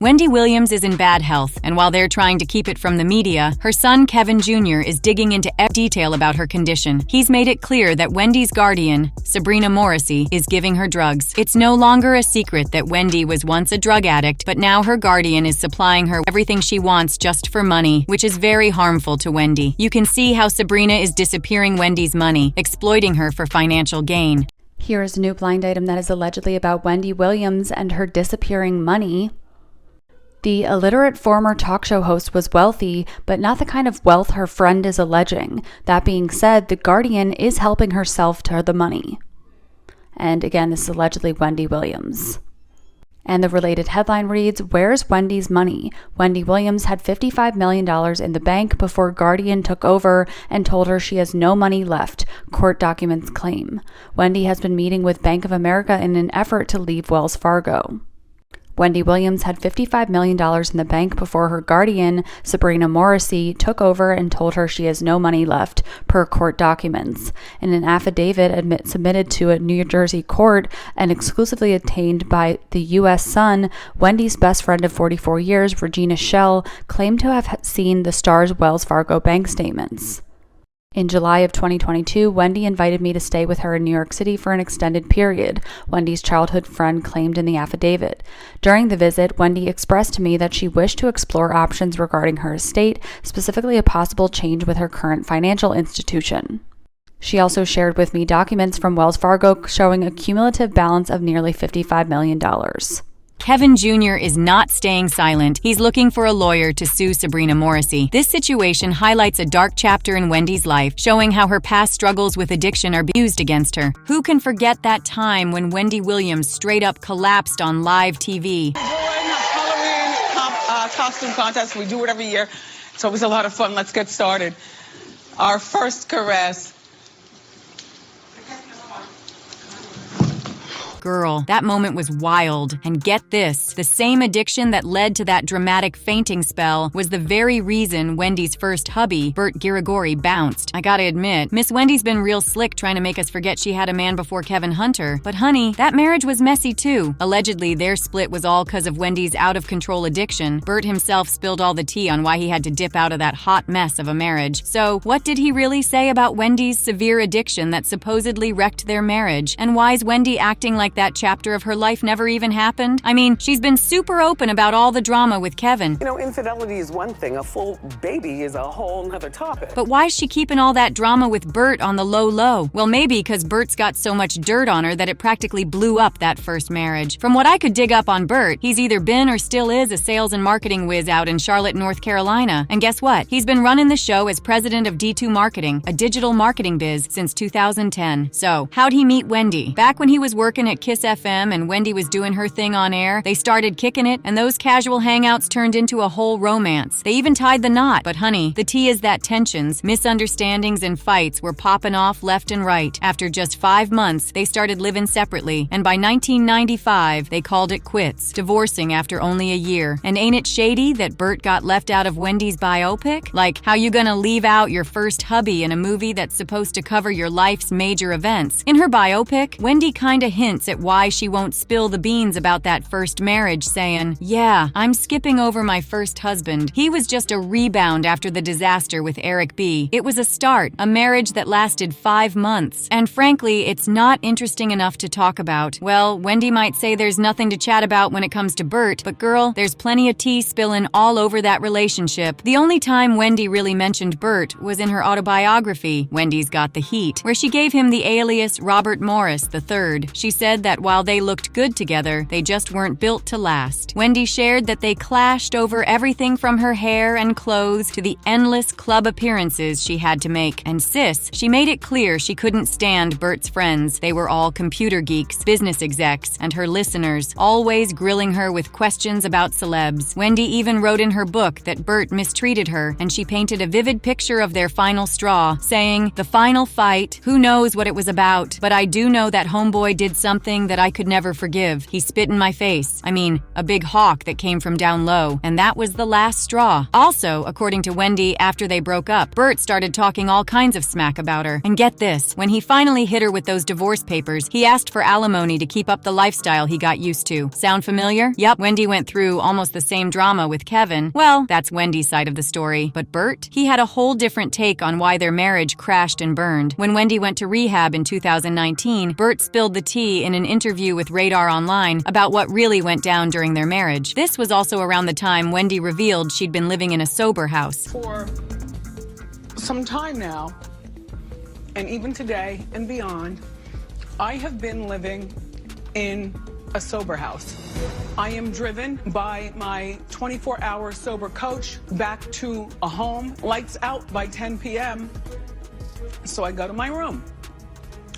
Wendy Williams is in bad health, and while they're trying to keep it from the media, her son Kevin Jr. is digging into detail about her condition. He's made it clear that Wendy's guardian, Sabrina Morrissey, is giving her drugs. It's no longer a secret that Wendy was once a drug addict, but now her guardian is supplying her everything she wants just for money, which is very harmful to Wendy. You can see how Sabrina is disappearing Wendy's money, exploiting her for financial gain. Here is a new blind item that is allegedly about Wendy Williams and her disappearing money. The illiterate former talk show host was wealthy, but not the kind of wealth her friend is alleging. That being said, the guardian is helping herself to the money. And again, this is allegedly Wendy Williams. And the related headline reads, "Where's Wendy's money? Wendy Williams had $55 million in the bank before Guardian took over and told her she has no money left," court documents claim. Wendy has been meeting with Bank of America in an effort to leave Wells Fargo. Wendy Williams had $55 million in the bank before her guardian, Sabrina Morrissey, took over and told her she has no money left, per court documents. In an affidavit submitted to a New Jersey court and exclusively obtained by the U.S. Sun, Wendy's best friend of 44 years, Regina Schell, claimed to have seen the star's Wells Fargo bank statements. In July of 2022, Wendy invited me to stay with her in New York City for an extended period, Wendy's childhood friend claimed in the affidavit. During the visit, Wendy expressed to me that she wished to explore options regarding her estate, specifically a possible change with her current financial institution. She also shared with me documents from Wells Fargo showing a cumulative balance of nearly $55 million. Kevin Jr. is not staying silent. He's looking for a lawyer to sue Sabrina Morrissey. This situation highlights a dark chapter in Wendy's life, showing how her past struggles with addiction are used against her. Who can forget that time when Wendy Williams straight up collapsed on live TV? Halloween costume contest. We do it every year. It's always a lot of fun. Let's get started. Our first caress. Girl, that moment was wild. And get this, the same addiction that led to that dramatic fainting spell was the very reason Wendy's first hubby, Bert Girigori, bounced. I gotta admit, Miss Wendy's been real slick trying to make us forget she had a man before Kevin Hunter. But honey, that marriage was messy too. Allegedly, their split was all cause of Wendy's out-of-control addiction. Bert himself spilled all the tea on why he had to dip out of that hot mess of a marriage. So, what did he really say about Wendy's severe addiction that supposedly wrecked their marriage? And why is Wendy acting like that chapter of her life never even happened? I mean, she's been super open about all the drama with Kevin. You know, infidelity is one thing, a full baby is a whole nother topic. But why is she keeping all that drama with Bert on the low? Well, maybe because Bert's got so much dirt on her that it practically blew up that first marriage. From what I could dig up on Bert, he's either been or still is a sales and marketing whiz out in Charlotte, North Carolina. And guess what? He's been running the show as president of D2 Marketing, a digital marketing biz, since 2010. So, how'd he meet Wendy? Back when he was working at Kiss FM and Wendy was doing her thing on air, they started kicking it, and those casual hangouts turned into a whole romance. They even tied the knot. But honey, the tea is that tensions, misunderstandings, and fights were popping off left and right. After just 5 months, they started living separately, and by 1995, they called it quits, divorcing after only a year. And ain't it shady that Bert got left out of Wendy's biopic? Like, how you gonna leave out your first hubby in a movie that's supposed to cover your life's major events? In her biopic, Wendy kinda hints at why she won't spill the beans about that first marriage, saying, "Yeah, I'm skipping over my first husband. He was just a rebound after the disaster with Eric B. It was a start, a marriage that lasted 5 months. And frankly, it's not interesting enough to talk about." Well, Wendy might say there's nothing to chat about when it comes to Bert, but girl, there's plenty of tea spilling all over that relationship. The only time Wendy really mentioned Bert was in her autobiography, Wendy's Got the Heat, where she gave him the alias Robert Morris III. She said that while they looked good together, they just weren't built to last. Wendy shared that they clashed over everything from her hair and clothes to the endless club appearances she had to make. And sis, she made it clear she couldn't stand Bert's friends. They were all computer geeks, business execs, and her listeners, always grilling her with questions about celebs. Wendy even wrote in her book that Bert mistreated her, and she painted a vivid picture of their final straw, saying, "The final fight, who knows what it was about, but I do know that homeboy did something thing that I could never forgive. He spit in my face. I mean, a big hawk that came from down low. And that was the last straw. Also, according to Wendy, after they broke up, Bert started talking all kinds of smack about her. And get this, when he finally hit her with those divorce papers, he asked for alimony to keep up the lifestyle he got used to. Sound familiar? Yep, Wendy went through almost the same drama with Kevin. Well, that's Wendy's side of the story. But Bert? He had a whole different take on why their marriage crashed and burned. When Wendy went to rehab in 2019, Bert spilled the tea in an interview with Radar Online about what really went down during their marriage. This was also around the time Wendy revealed she'd been living in a sober house. For some time now, and even today and beyond, I have been living in a sober house. I am driven by my 24-hour sober coach back to a home, lights out by 10 p.m. So I go to my room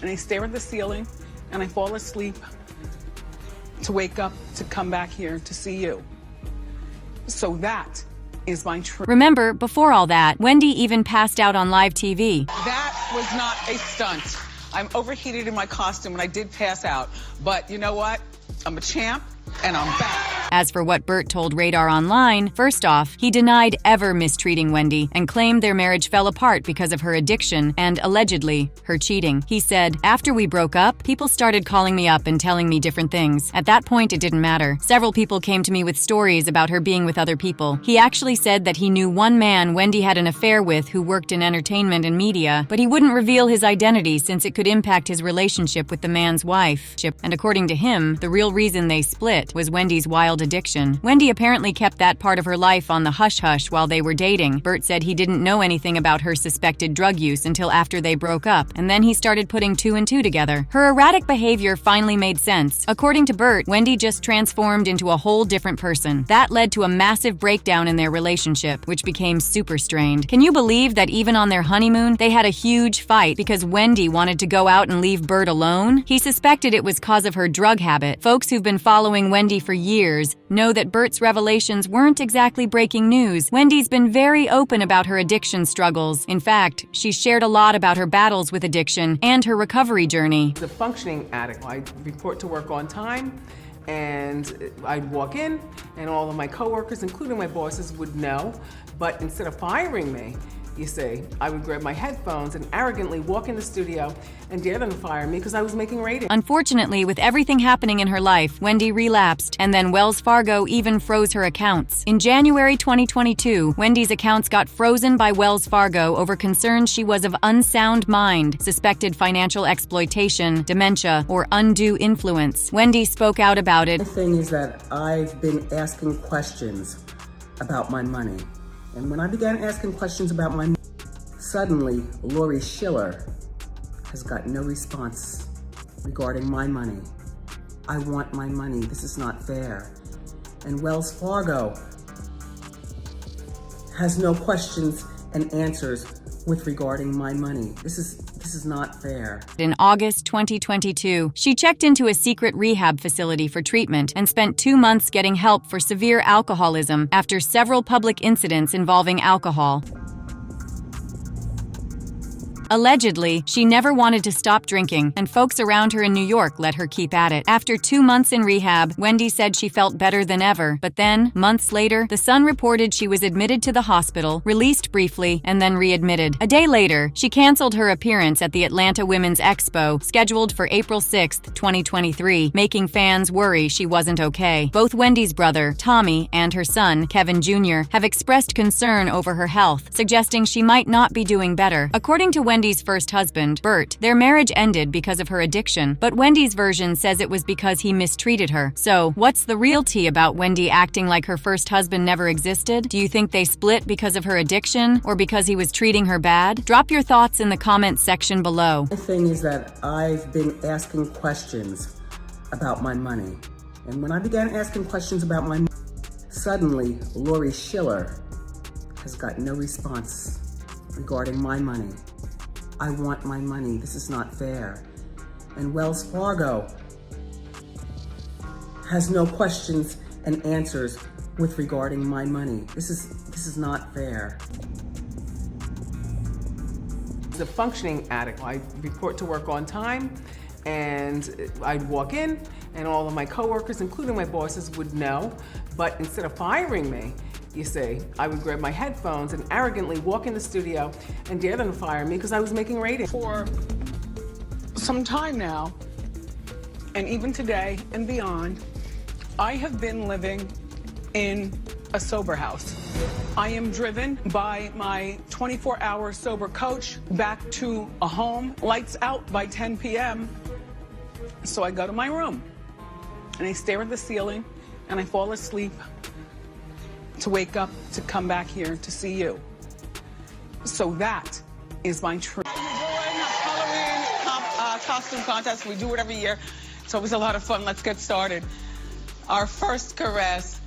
and I stare at the ceiling and I fall asleep to wake up to come back here to see you. So that is my truth. Remember, before all that, Wendy even passed out on live TV. That was not a stunt. I'm overheated in my costume and I did pass out. But you know what? I'm a champ and I'm back. As for what Bert told Radar Online, first off, he denied ever mistreating Wendy and claimed their marriage fell apart because of her addiction and, allegedly, her cheating. He said, "After we broke up, people started calling me up and telling me different things. At that point, it didn't matter. Several people came to me with stories about her being with other people. He actually said that he knew one man Wendy had an affair with who worked in entertainment and media, but he wouldn't reveal his identity since it could impact his relationship with the man's wife. And according to him, the real reason they split was Wendy's wild addiction. Wendy apparently kept that part of her life on the hush-hush while they were dating. Bert said he didn't know anything about her suspected drug use until after they broke up, and then he started putting two and two together. Her erratic behavior finally made sense. According to Bert, Wendy just transformed into a whole different person. That led to a massive breakdown in their relationship, which became super strained. Can you believe that even on their honeymoon, they had a huge fight because Wendy wanted to go out and leave Bert alone? He suspected it was cause of her drug habit. Folks who've been following Wendy for years know that Bert's revelations weren't exactly breaking news. Wendy's been very open about her addiction struggles. In fact, she's shared a lot about her battles with addiction and her recovery journey. The functioning addict, I report to work on time, and I'd walk in and all of my coworkers, including my bosses, would know, but instead of firing me, you see, I would grab my headphones and arrogantly walk in the studio and dare them to fire me because I was making ratings. Unfortunately, with everything happening in her life, Wendy relapsed, and then Wells Fargo even froze her accounts. In January 2022, Wendy's accounts got frozen by Wells Fargo over concerns she was of unsound mind, suspected financial exploitation, dementia, or undue influence. Wendy spoke out about it. The thing is that I've been asking questions about my money. And when I began asking questions about my money, suddenly Lori Schiller has got no response regarding my money. I want my money. This is not fair. And Wells Fargo has no questions and answers with regarding my money. This is not fair. In August 2022, she checked into a secret rehab facility for treatment and spent 2 months getting help for severe alcoholism after several public incidents involving alcohol. Allegedly, she never wanted to stop drinking, and folks around her in New York let her keep at it. After 2 months in rehab, Wendy said she felt better than ever. But then, months later, The Sun reported she was admitted to the hospital, released briefly, and then readmitted. A day later, she canceled her appearance at the Atlanta Women's Expo, scheduled for April 6, 2023, making fans worry she wasn't okay. Both Wendy's brother, Tommy, and her son, Kevin Jr., have expressed concern over her health, suggesting she might not be doing better. According to Wendy's first husband, Bert, their marriage ended because of her addiction, but Wendy's version says it was because he mistreated her. So, what's the real tea about Wendy acting like her first husband never existed? Do you think they split because of her addiction, or because he was treating her bad? Drop your thoughts in the comments section below. The thing is that I've been asking questions about my money. And when I began asking questions about my money, suddenly Lori Schiller has got no response regarding my money. I want my money. This is not fair. And Wells Fargo has no questions and answers with regarding my money. This is not fair. The functioning addict, I report to work on time, And I'd walk in, and all of my coworkers, including my bosses, would know. But instead of firing me, you see, I would grab my headphones and arrogantly walk in the studio and dare them to fire me because I was making ratings. For some time now, and even today and beyond, I have been living in a sober house. I am driven by my 24-hour sober coach back to a home, lights out by 10 p.m. So I go to my room and I stare at the ceiling and I fall asleep to wake up to come back here to see you. So that is my truth. We're doing a Halloween costume contest. We do it every year. It's always a lot of fun. Let's get started. Our first caress